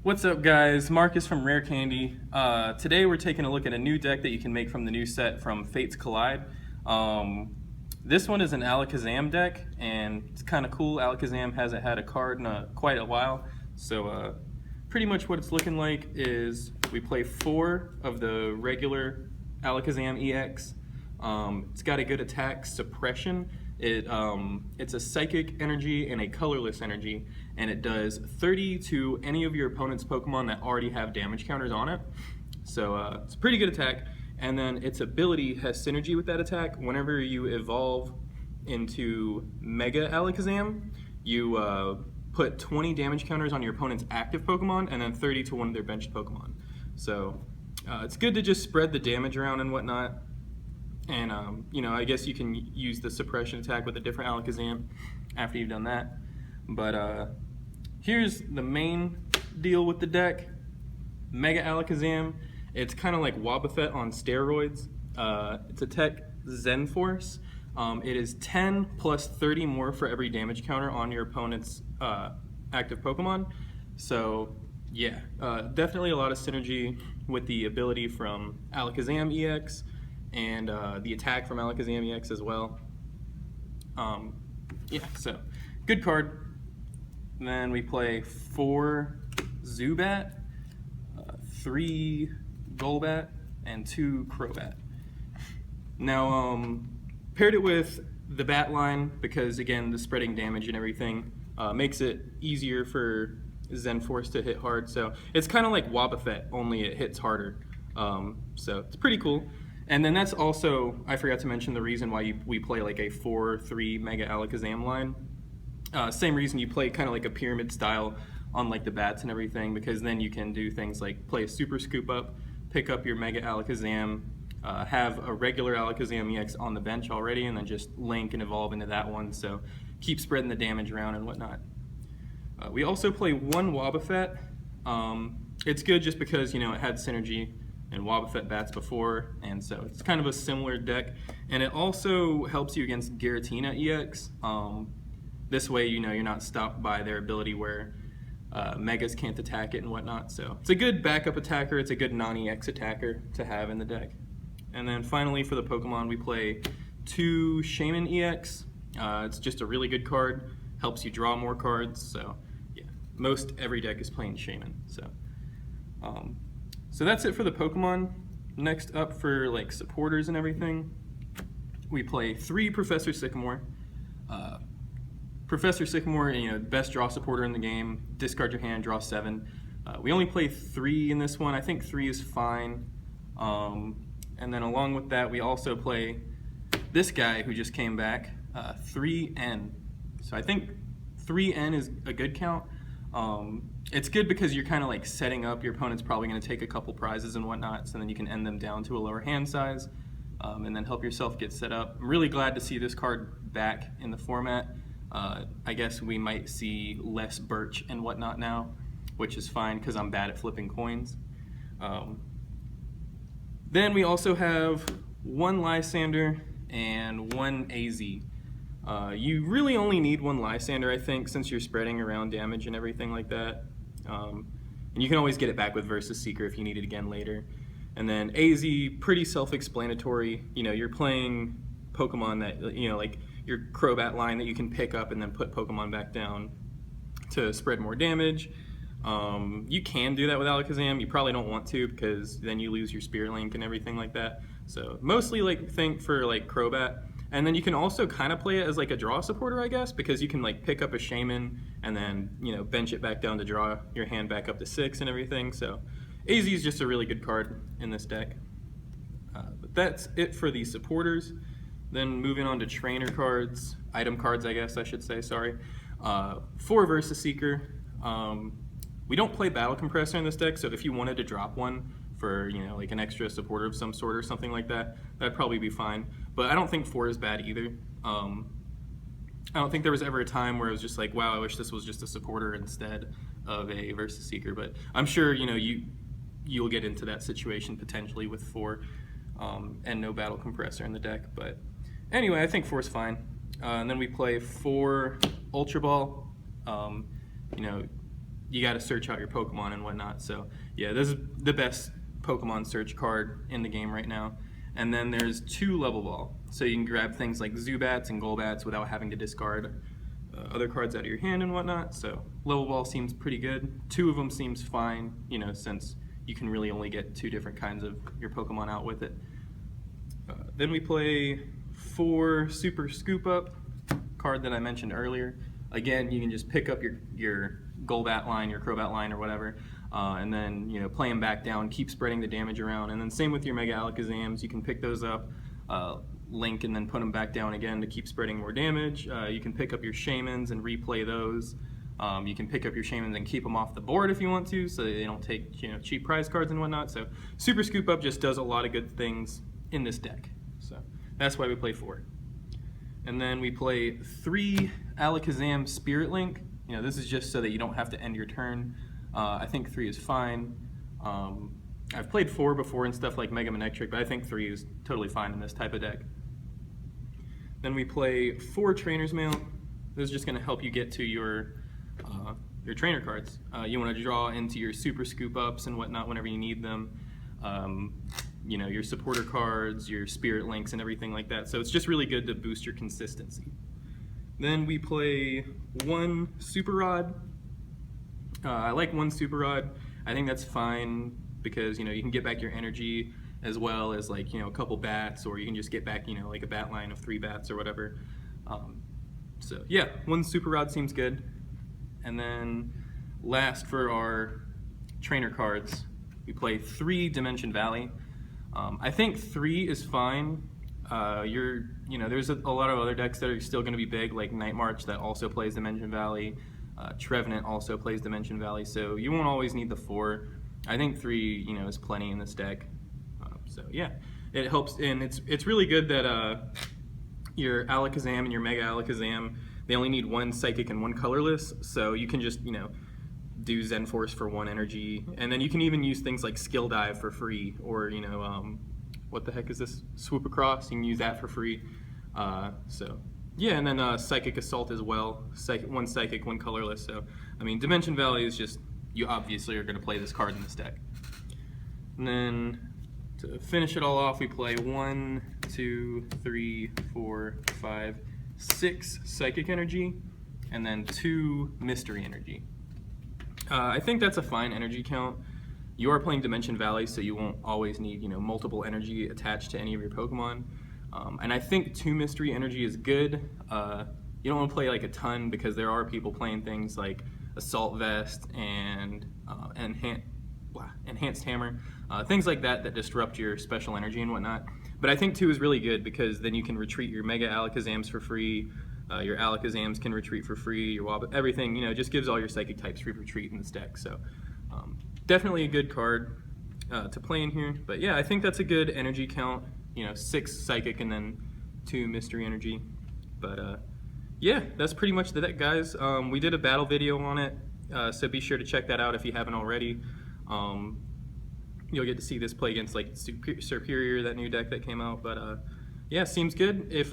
What's up, guys? Marcus from Rare Candy. Today we're taking a look at a new deck that you can make from the new set from Fates Collide. This one is an Alakazam deck, and it's kind of cool. Alakazam hasn't had a card in quite a while, so pretty much what it's looking like is we play 4 of the regular Alakazam EX. It's got a good attack suppression. It's a psychic energy and a colorless energy, and it does 30 to any of your opponent's Pokemon that already have damage counters on it. So it's a pretty good attack, and then its ability has synergy with that attack. Whenever you evolve into Mega Alakazam, you put 20 damage counters on your opponent's active Pokemon and then 30 to one of their benched Pokemon. So it's good to just spread the damage around and whatnot. And, I guess you can use the suppression attack with a different Alakazam after you've done that. But here's the main deal with the deck. Mega Alakazam, it's kind of like Wobbuffet on steroids. It's a tech Zen Force. It is 10 plus 30 more for every damage counter on your opponent's active Pokemon. So, yeah, definitely a lot of synergy with the ability from Alakazam EX. And the attack from Alakazam EX as well. Yeah, so good card. And then we play 4 Zubat, 3 Golbat, and 2 Crobat. Now, paired it with the bat line because, again, the spreading damage and everything makes it easier for Zen Force to hit hard. So it's kind of like Wobbuffet, only it hits harder. So it's pretty cool. And then that's also, I forgot to mention the reason why we play like a 4-3 Mega Alakazam line. Same reason you play kind of like a pyramid style on like the bats and everything, because then you can do things like play a Super Scoop Up, pick up your Mega Alakazam, have a regular Alakazam EX on the bench already, and then just link and evolve into that one, so keep spreading the damage around and whatnot. We also play 1 Wobbuffet. It's good just because, it had synergy and Wobbuffet bats before, and so it's kind of a similar deck. And it also helps you against Giratina EX. This way, you're not stopped by their ability where Megas can't attack it and whatnot. So it's a good backup attacker. It's a good non-EX attacker to have in the deck. And then finally for the Pokemon, we play 2 Shaymin EX. It's just a really good card. Helps you draw more cards. So yeah, most every deck is playing Shaymin. So that's it for the Pokemon. Next up for like supporters and everything, we play 3 Professor Sycamore. Professor Sycamore, best draw supporter in the game. Discard your hand, draw 7. We only play 3 in this one. I think 3 is fine. And then along with that, we also play this guy who just came back, 3N. So I think 3N is a good count. It's good because you're kind of like setting up, your opponent's probably going to take a couple prizes and whatnot, so then you can end them down to a lower hand size, and then help yourself get set up. I'm really glad to see this card back in the format. I guess we might see less Birch and whatnot now, which is fine because I'm bad at flipping coins. Then we also have 1 Lysandre and 1 AZ. You really only need 1 Lysandre, I think, since you're spreading around damage and everything like that. And you can always get it back with Versus Seeker if you need it again later. And then AZ, pretty self-explanatory. You're playing Pokemon that, like your Crobat line that you can pick up and then put Pokemon back down to spread more damage. You can do that with Alakazam. You probably don't want to because then you lose your Spirit Link and everything like that. So mostly think for like Crobat. And then you can also kind of play it as like a draw supporter, I guess, because you can like pick up a Shaymin and then, bench it back down to draw your hand back up to 6 and everything. So AZ is just a really good card in this deck. But that's it for the supporters. Then moving on to trainer cards, item cards, I guess I should say, sorry. 4 Versus Seeker. We don't play Battle Compressor in this deck, so if you wanted to drop one for, like an extra supporter of some sort or something like that, that'd probably be fine. But I don't think 4 is bad either. I don't think there was ever a time where it was just like, wow, I wish this was just a supporter instead of a Versus Seeker. But I'm sure, you'll get into that situation potentially with 4 and no Battle Compressor in the deck. But anyway, I think 4 is fine. And then we play 4 Ultra Ball. you got to search out your Pokemon and whatnot. So yeah, this is the best Pokemon search card in the game right now. And then there's 2 Level Ball, so you can grab things like Zubats and Golbats without having to discard other cards out of your hand and whatnot. So Level Ball seems pretty good. 2 of them seems fine, you know, since you can really only get 2 different kinds of your Pokemon out with it. Then we play 4 Super Scoop Up, card that I mentioned earlier. Again, you can just pick up your Golbat line, your Crobat line, or whatever, and then, you know, play them back down, keep spreading the damage around. And then same with your Mega Alakazams, you can pick those up, link, and then put them back down again to keep spreading more damage. You can pick up your Shaymins and replay those. You can pick up your Shaymins and keep them off the board if you want to, so they don't take, you know, cheap prize cards and whatnot. So Super Scoop Up just does a lot of good things in this deck. So that's why we play 4. And then we play 3 Alakazam Spirit Link. You know, this is just so that you don't have to end your turn. I think 3 is fine. I've played 4 before and stuff like Mega Manectric, but I think 3 is totally fine in this type of deck. Then we play 4 Trainer's Mail. This is just going to help you get to your trainer cards. You want to draw into your Super Scoop Ups and whatnot whenever you need them. You know, your supporter cards, your Spirit Links, and everything like that. So it's just really good to boost your consistency. Then we play 1 Super Rod. I like 1 Super Rod. I think that's fine because, you know, you can get back your energy as well as, like, you know, a couple bats, or you can just get back, you know, like a bat line of 3 bats or whatever. So yeah, 1 Super Rod seems good. And then last for our trainer cards, we play 3 Dimension Valley. I think 3 is fine. You know, there's a lot of other decks that are still going to be big, like Night March that also plays Dimension Valley. Trevenant also plays Dimension Valley, so you won't always need the 4. I think 3, you know, is plenty in this deck. So yeah, it helps, and it's really good that your Alakazam and your Mega Alakazam, they only need 1 Psychic and 1 Colorless, so you can just, you know, do Zen Force for 1 energy, and then you can even use things like Skill Dive for free, or, you know, what the heck is this? Swoop Across, you can use that for free. So yeah, and then Psychic Assault as well, 1 Psychic, 1 Colorless. So I mean, Dimension Valley is just, you obviously are going to play this card in this deck. And then to finish it all off, we play 1, 2, 3, 4, 5, 6 Psychic Energy, and then 2 Mystery Energy. I think that's a fine energy count. You are playing Dimension Valley, so you won't always need, you know, multiple energy attached to any of your Pokemon. And I think 2 Mystery Energy is good. You don't want to play like a ton because there are people playing things like Assault Vest and Enhanced Hammer, things like that that disrupt your special energy and whatnot. But I think 2 is really good because then you can retreat your Mega Alakazams for free. Your Alakazams can retreat for free. Your Wobbuffet, everything, you know, just gives all your Psychic types free retreat in this deck. So definitely a good card to play in here. But yeah, I think that's a good energy count. You know, 6 Psychic and then 2 Mystery Energy. But yeah, that's pretty much the deck, guys. We did a battle video on it, so be sure to check that out if you haven't already. You'll get to see this play against like Superior, that new deck that came out. But yeah, seems good. If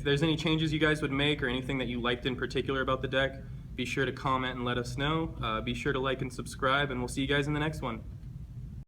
there's any changes you guys would make or anything that you liked in particular about the deck, be sure to comment and let us know. Be sure to like and subscribe, and we'll see you guys in the next one.